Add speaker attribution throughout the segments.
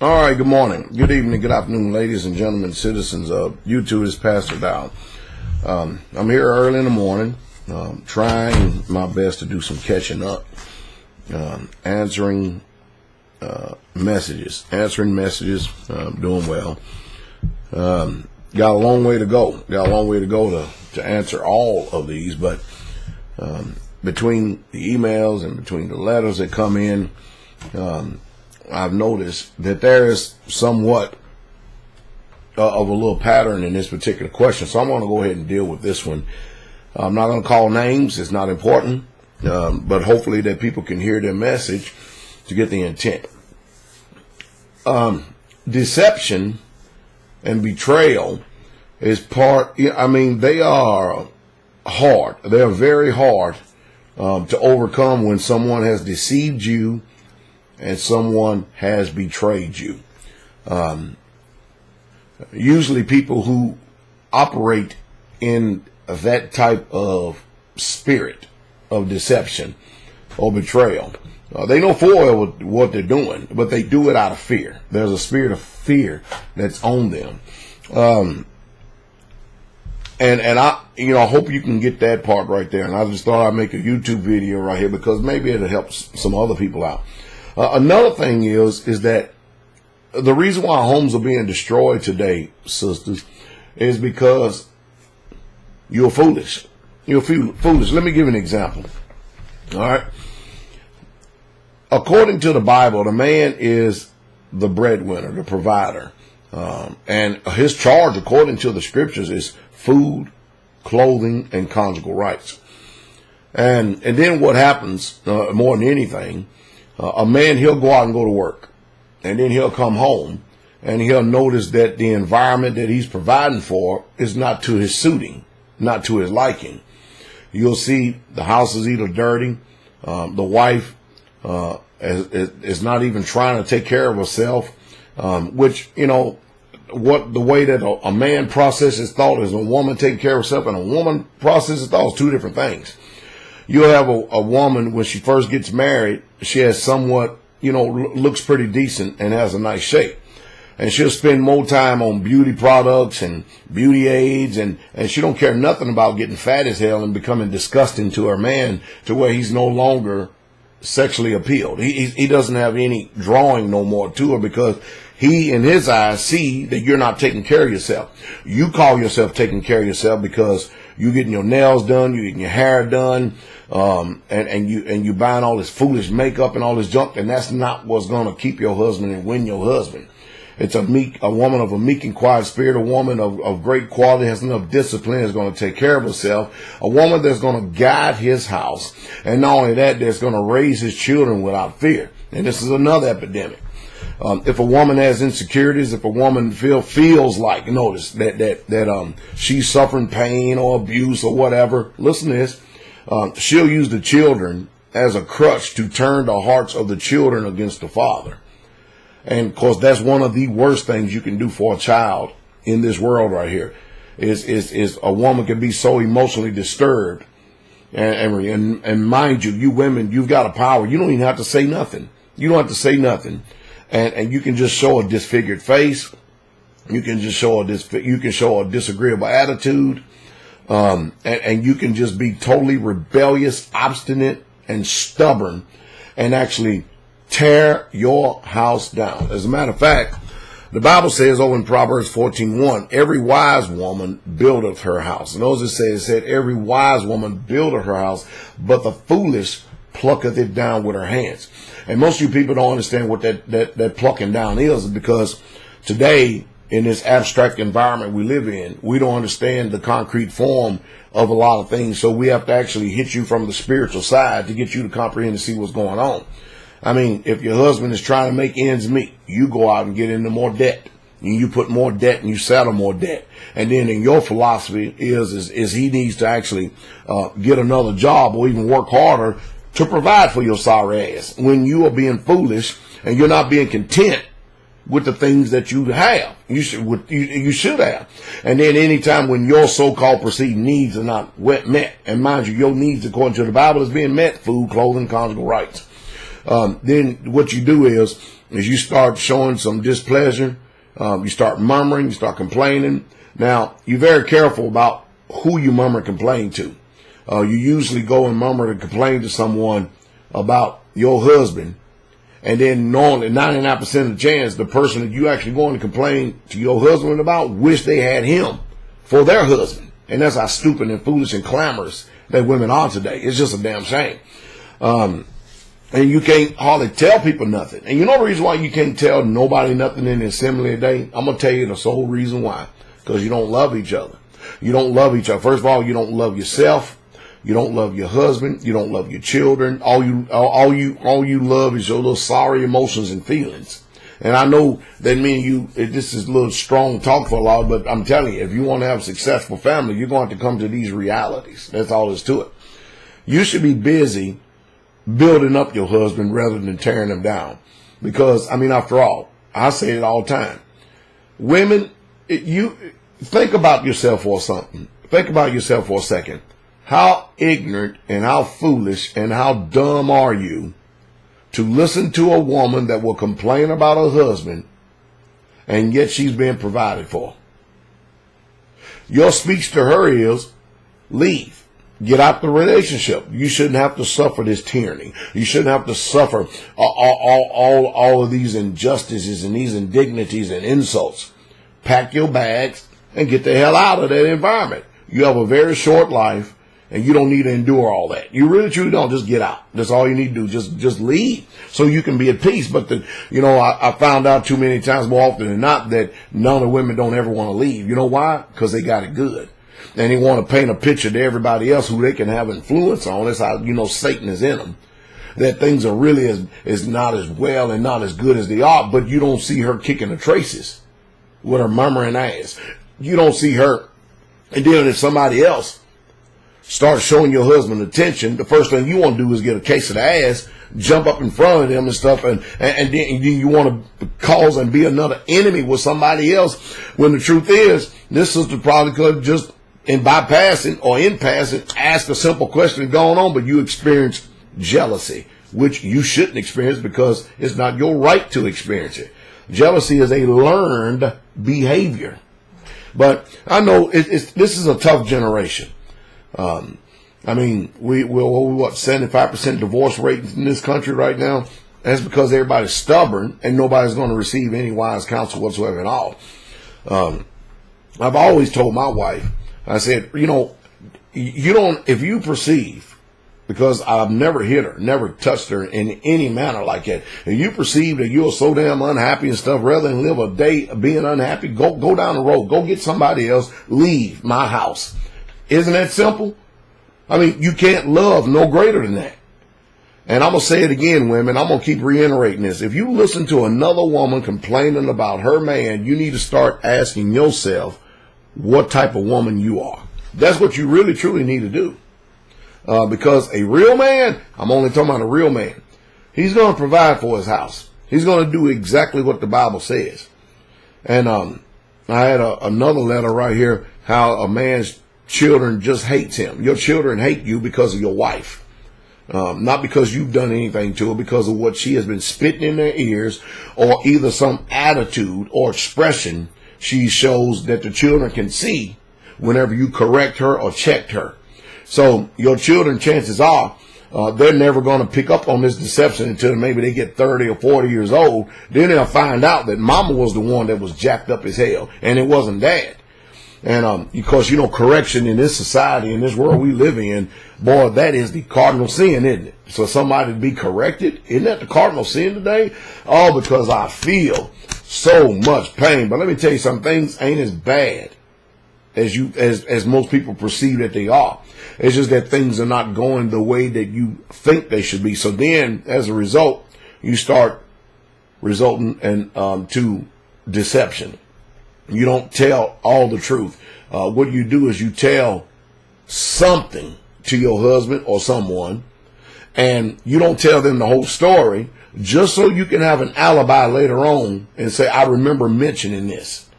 Speaker 1: All right, good morning, good evening, good afternoon, ladies and gentlemen, citizens of YouTube. This is PastorDowell. I'm here early in the morning, trying my best to do some catching up, answering messages, doing well. Got a long way to go. To answer all of these, but between the emails and between the letters that come in, I've noticed that there is somewhat of a little pattern in this particular question. So I'm going to go ahead and deal with this one. I'm not going to call names. It's not important. But hopefully that people can hear their message to get the intent. Deception and betrayal is they are hard. They are very hard to overcome when someone has deceived you and someone has betrayed you. Usually people who operate in that type of spirit of deception or betrayal, they know full well what they're doing, but they do it out of fear. There's a spirit of fear that's on them. And I hope you can get that part right there. And I just thought I'd make a YouTube video right here because maybe it'll help some other people out. Another thing is that the reason why homes are being destroyed today, sisters, is because you're foolish. You're foolish. Let me give you an example. All right. According to the Bible, the man is the breadwinner, the provider. And his charge, according to the scriptures, is food, clothing, and conjugal rights. And then what happens, more than anything, a man, he'll go out and go to work, and then he'll come home and he'll notice that the environment that he's providing for is not to his suiting, not to his liking. You'll see the house is either dirty, the wife is not even trying to take care of herself, which, the way that a man processes thought is a woman taking care of herself, and a woman processes thought is two different things. You'll have a woman, when she first gets married, she has somewhat, looks pretty decent and has a nice shape. And she'll spend more time on beauty products and beauty aids, and she don't care nothing about getting fat as hell and becoming disgusting to her man to where he's no longer sexually appealed. He doesn't have any drawing no more to her because he, in his eyes, see that you're not taking care of yourself. You call yourself taking care of yourself because you're getting your nails done, you're getting your hair done, and you buying all this foolish makeup and all this junk, and that's not what's going to keep your husband and win your husband. It's a woman of a meek and quiet spirit, a woman of great quality, has enough discipline, is going to take care of herself, a woman that's going to guide his house, and not only that, that's going to raise his children without fear. And this is another epidemic. If a woman has insecurities, if a woman feels like, notice that she's suffering pain or abuse or whatever, listen to this, she'll use the children as a crutch to turn the hearts of the children against the father. And of course, that's one of the worst things you can do for a child in this world right here. Is a woman can be so emotionally disturbed, and mind you, you women, you've got a power. You don't even have to say nothing. You don't have to say nothing, and you can just show a disfigured face. You can just show a disagreeable attitude, and you can just be totally rebellious, obstinate, and stubborn, and actually tear your house down. As a matter of fact, the Bible says over in Proverbs 14:1, every wise woman buildeth her house. And those it said, every wise woman buildeth her house, but the foolish plucketh it down with her hands. And most of you people don't understand what that plucking down is, because today, in this abstract environment we live in, we don't understand the concrete form of a lot of things. So we have to actually hit you from the spiritual side to get you to comprehend and see what's going on. I mean, if your husband is trying to make ends meet, you go out and get into more debt. And you put more debt and you settle more debt. And then in your philosophy is he needs to actually get another job or even work harder to provide for your sorry ass, when you are being foolish and you're not being content with the things that you have. You should have. And then anytime when your so-called perceived needs are not met, and mind you, your needs according to the Bible is being met, food, clothing, conjugal rights. then what you do is you start showing some displeasure. You start murmuring, you start complaining. Now, you're very careful about who you murmur and complain to. You usually go and murmur and complain to someone about your husband, and then normally 99% of the chance the person that you actually going to complain to your husband about wish they had him for their husband. And that's how stupid and foolish and clamorous that women are today. It's just a damn shame. And you can't hardly tell people nothing. And you know the reason why you can't tell nobody nothing in the assembly today? I'm going to tell you the sole reason why. Because you don't love each other. You don't love each other. First of all, you don't love yourself. You don't love your husband. You don't love your children. All you love is your little sorry emotions and feelings. And I know that me and you, this is a little strong talk for a lot, but I'm telling you, if you want to have a successful family, you're going to have to come to these realities. That's all there's to it. You should be busy building up your husband rather than tearing him down. Because, I mean, after all, I say it all the time. Women, you think about yourself for something. Think about yourself for a second. How ignorant and how foolish and how dumb are you to listen to a woman that will complain about her husband and yet she's being provided for? Your speech to her is, leave. Get out the relationship. You shouldn't have to suffer this tyranny. You shouldn't have to suffer all of these injustices and these indignities and insults. Pack your bags and get the hell out of that environment. You have a very short life, and you don't need to endure all that. You really truly don't. Just get out. That's all you need to do. Just leave so you can be at peace. But I found out too many times, more often than not, that none of the women don't ever want to leave. You know why? Because they got it good. And they want to paint a picture to everybody else who they can have influence on. That's how, Satan is in them. That things are really is not as well and not as good as they are, but you don't see her kicking the traces with her murmuring ass. You don't see her. And then if somebody else starts showing your husband attention, the first thing you want to do is get a case of the ass, jump up in front of them and stuff, and then you want to cause and be another enemy with somebody else, when the truth is, this sister probably could have just in passing ask a simple question and gone on, but you experience jealousy, which you shouldn't experience because it's not your right to experience it. Jealousy is a learned behavior. But I know this is a tough generation. I mean, we're what, 75% divorce rate in this country right now? That's because everybody's stubborn and nobody's going to receive any wise counsel whatsoever at all. I've always told my wife, I said, if you perceive, because I've never hit her, never touched her in any manner like that, if you perceive that you're so damn unhappy and stuff, rather than live a day being unhappy, go down the road, go get somebody else, leave my house. Isn't that simple? I mean, you can't love no greater than that. And I'm going to say it again, women. I'm going to keep reiterating this. If you listen to another woman complaining about her man, you need to start asking yourself what type of woman you are. That's what you really, truly need to do. Because a real man, I'm only talking about a real man, he's going to provide for his house. He's going to do exactly what the Bible says. And I had another letter right here, how a man's children just hates him. Your children hate you because of your wife. Not because you've done anything to her, because of what she has been spitting in their ears, or either some attitude or expression she shows that the children can see whenever you correct her or checked her. So your children, chances are, they're never going to pick up on this deception until maybe they get 30 or 40 years old. Then they'll find out that mama was the one that was jacked up as hell, and it wasn't dad. And because, correction in this society, in this world we live in, boy, that is the cardinal sin, isn't it? So somebody to be corrected, isn't that the cardinal sin today? Oh, because I feel so much pain. But let me tell you something, things ain't as bad as most people perceive that they are. It's just that things are not going the way that you think they should be. So then, as a result, you start resulting in to deception. You don't tell all the truth. What you do is you tell something to your husband or someone, and you don't tell them the whole story, just so you can have an alibi later on and say, I remember mentioning this.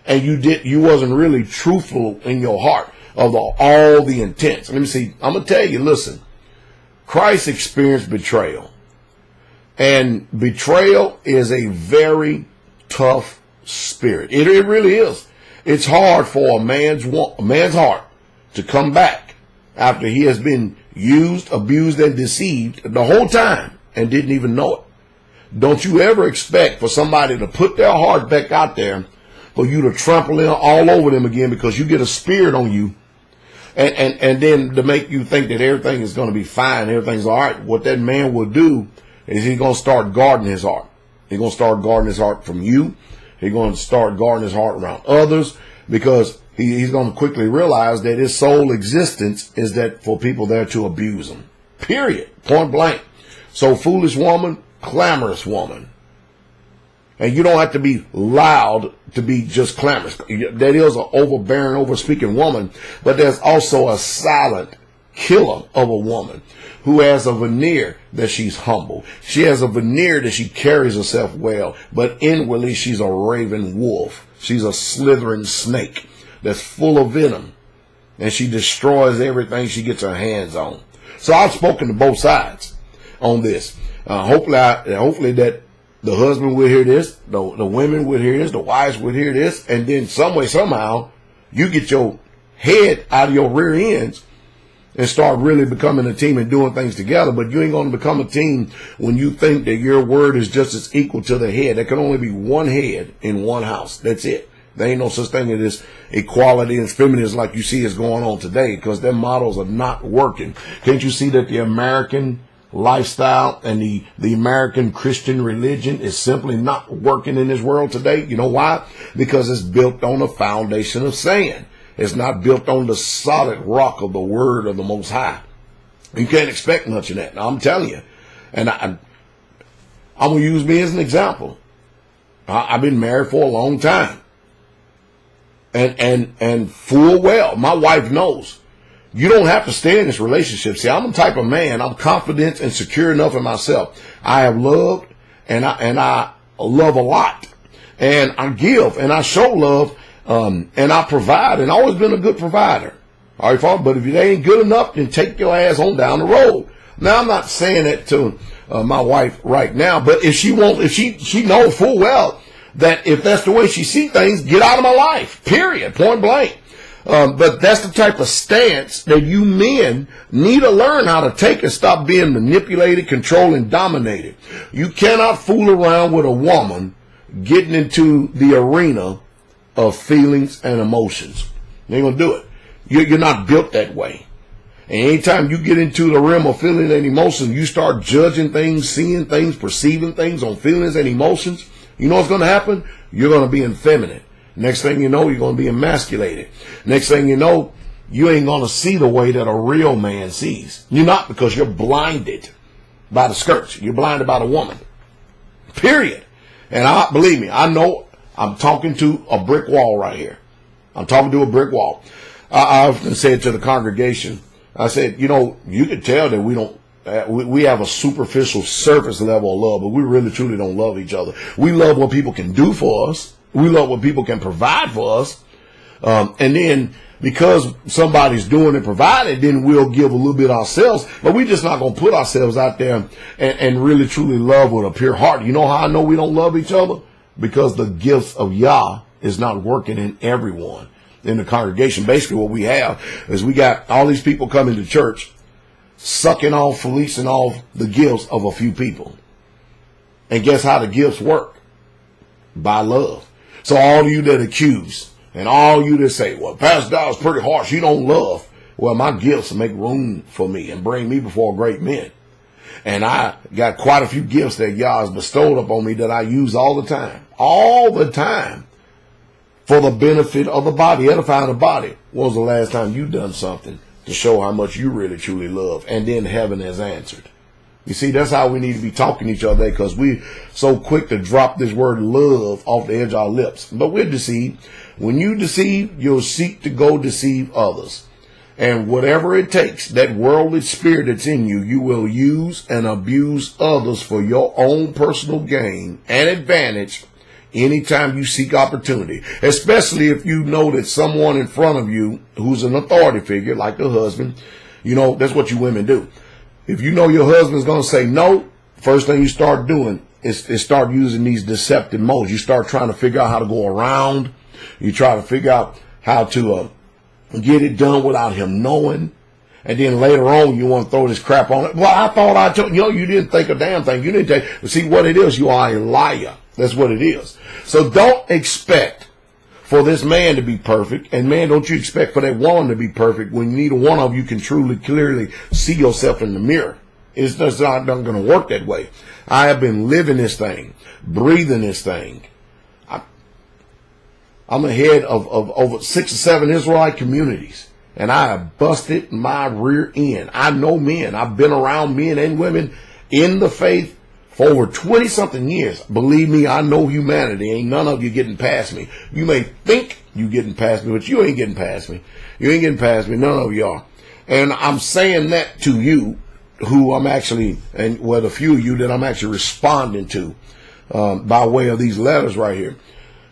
Speaker 1: And you wasn't really truthful in your heart of all the intents. Let me see. I'm going to tell you, listen, Christ experienced betrayal. And betrayal is a very tough spirit. It really is. It's hard for a man's heart to come back after he has been used, abused, and deceived the whole time and didn't even know it. Don't you ever expect for somebody to put their heart back out there for you to trample in all over them again because you get a spirit on you and then to make you think that everything is going to be fine, everything's all right. What that man will do is he's going to start guarding his heart. He's going to start guarding his heart from you. He's going to start guarding his heart around others because he's going to quickly realize that his sole existence is that for people there to abuse him. Period. Point blank. So foolish woman, clamorous woman. And you don't have to be loud to be just clamorous. That is an overbearing, overspeaking woman, but there's also a silent killer of a woman who has a veneer that she's humble. She has a veneer that she carries herself well, but inwardly she's a raven wolf. She's a slithering snake that's full of venom, and she destroys everything she gets her hands on. So I've spoken to both sides on this. Hopefully that the husband will hear this, the women will hear this, the wives will hear this, and then some way, somehow, you get your head out of your rear ends and start really becoming a team and doing things together. But you ain't going to become a team when you think that your word is just as equal to the head. There can only be one head in one house. That's it. There ain't no such thing as this equality and feminism like you see is going on today, because their models are not working. Can't you see that the American lifestyle and the American Christian religion is simply not working in this world today? You know why? Because it's built on a foundation of sand. It's not built on the solid rock of the word of the Most High. You can't expect much of that. Now, I'm telling you. And I'm going to use me as an example. I've been married for a long time. And full well, my wife knows. You don't have to stay in this relationship. See, I'm the type of man, I'm confident and secure enough in myself. I have loved and I love a lot. And I give and I show love. And I provide, and I've always been a good provider. All right, Father, but if it ain't good enough, then take your ass on down the road. Now, I'm not saying that to my wife right now, but if she knows full well that if that's the way she sees things, get out of my life, period, point blank. But that's the type of stance that you men need to learn how to take and stop being manipulated, controlled, and dominated. You cannot fool around with a woman getting into the arena of feelings and emotions. You ain't gonna do it. You're not built that way. And anytime you get into the realm of feelings and emotions, you start judging things, seeing things, perceiving things on feelings and emotions, you know what's gonna happen? You're gonna be effeminate. Next thing you know, you're gonna be emasculated. Next thing you know, you ain't gonna see the way that a real man sees. You're not, because you're blinded by the skirts. You're blinded by the woman. Period. And believe me, I know I'm talking to a brick wall right here. I'm talking to a brick wall. I often said to the congregation, I said, you could tell that we have a superficial surface level of love, but we really truly don't love each other. We love what people can do for us. We love what people can provide for us. And then because somebody's doing and providing, then we'll give a little bit ourselves, but we're just not going to put ourselves out there and really truly love with a pure heart. You know how I know we don't love each other? Because the gifts of Yah is not working in everyone in the congregation. Basically what we have is we got all these people coming to church, sucking off, fleecing off the gifts of a few people. And guess how the gifts work? By love. So all of you that accuse and all you that say, well, Pastor Dowell's pretty harsh, you don't love. Well, my gifts make room for me and bring me before great men. And I got quite a few gifts that Yah has bestowed upon me that I use all the time for the benefit of the body, edifying the body. When was the last time you done something to show how much you really truly love? And then heaven has answered. You see, that's how we need to be talking to each other, because we so quick to drop this word love off the edge of our lips. But we're deceived. When you deceive, you'll seek to go deceive others. And whatever it takes, that worldly spirit that's in you, you will use and abuse others for your own personal gain and advantage anytime you seek opportunity. Especially if you know that someone in front of you who's an authority figure, like the husband, that's what you women do. If you know your husband's going to say no, first thing you start doing is start using these deceptive modes. You start trying to figure out how to go around. You try to figure out how to get it done without him knowing. And then later on, you want to throw this crap on it. Well, I thought I told you, you didn't think a damn thing. You didn't take. But see what it is. You are a liar. That's what it is. So don't expect for this man to be perfect. And man, don't you expect for that woman to be perfect when neither one of you can truly, clearly see yourself in the mirror. It's just not going to work that way. I have been living this thing, breathing this thing. I'm the head of over 6 or 7 Israelite communities. And I have busted my rear end. I know men. I've been around men and women in the faith for over 20-something years. Believe me, I know humanity. Ain't none of you getting past me. You may think you getting past me, but you ain't getting past me. You ain't getting past me. None of you are. And I'm saying that to you, who I'm actually, and well, the few of you that I'm actually responding to by way of these letters right here.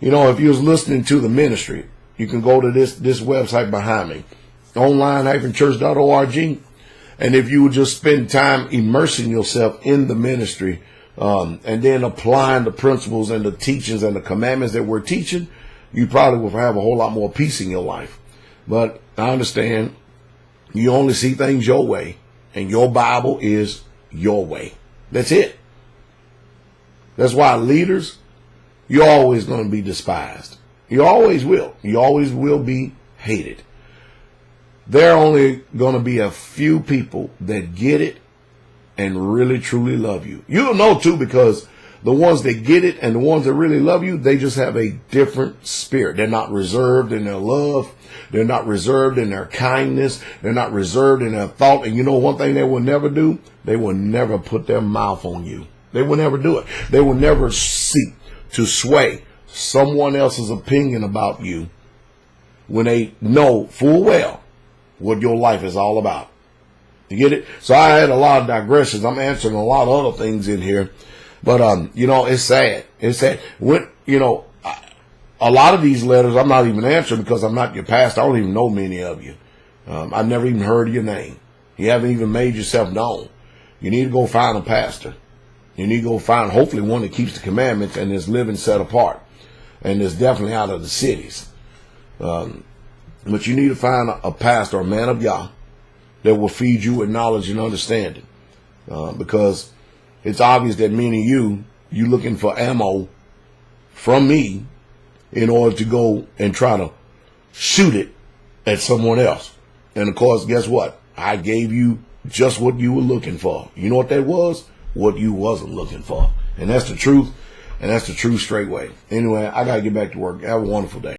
Speaker 1: You know, if you was listening to the ministry, you can go to this website behind me, online-church.org. And if you would just spend time immersing yourself in the ministry, and then applying the principles and the teachings and the commandments that we're teaching, you probably will have a whole lot more peace in your life. But I understand you only see things your way, and your Bible is your way. That's it. That's why leaders, you're always going to be despised. You always will. You always will be hated. There are only going to be a few people that get it and really, truly love you. You'll know, too, because the ones that get it and the ones that really love you, they just have a different spirit. They're not reserved in their love. They're not reserved in their kindness. They're not reserved in their thought. And you know one thing they will never do? They will never put their mouth on you. They will never do it. They will never seek to sway someone else's opinion about you when they know full well what your life is all about. You get it? So I had a lot of digressions. I'm answering a lot of other things in here. But, you know, it's sad. It's sad. When, you know, a lot of these letters I'm not even answering because I'm not your pastor. I don't even know many of you. I've never even heard of your name. You haven't even made yourself known. You need to go find a pastor. You need to go find, hopefully, one that keeps the commandments and is living set apart. And is definitely out of the cities. But you need to find a pastor, a man of Yah, that will feed you with knowledge and understanding. Because it's obvious that many of you looking for ammo from me in order to go and try to shoot it at someone else. And of course, guess what? I gave you just what you were looking for. You know what that was? What you wasn't looking for. And that's the truth. And that's the true straight way. Anyway, I got to get back to work. Have a wonderful day.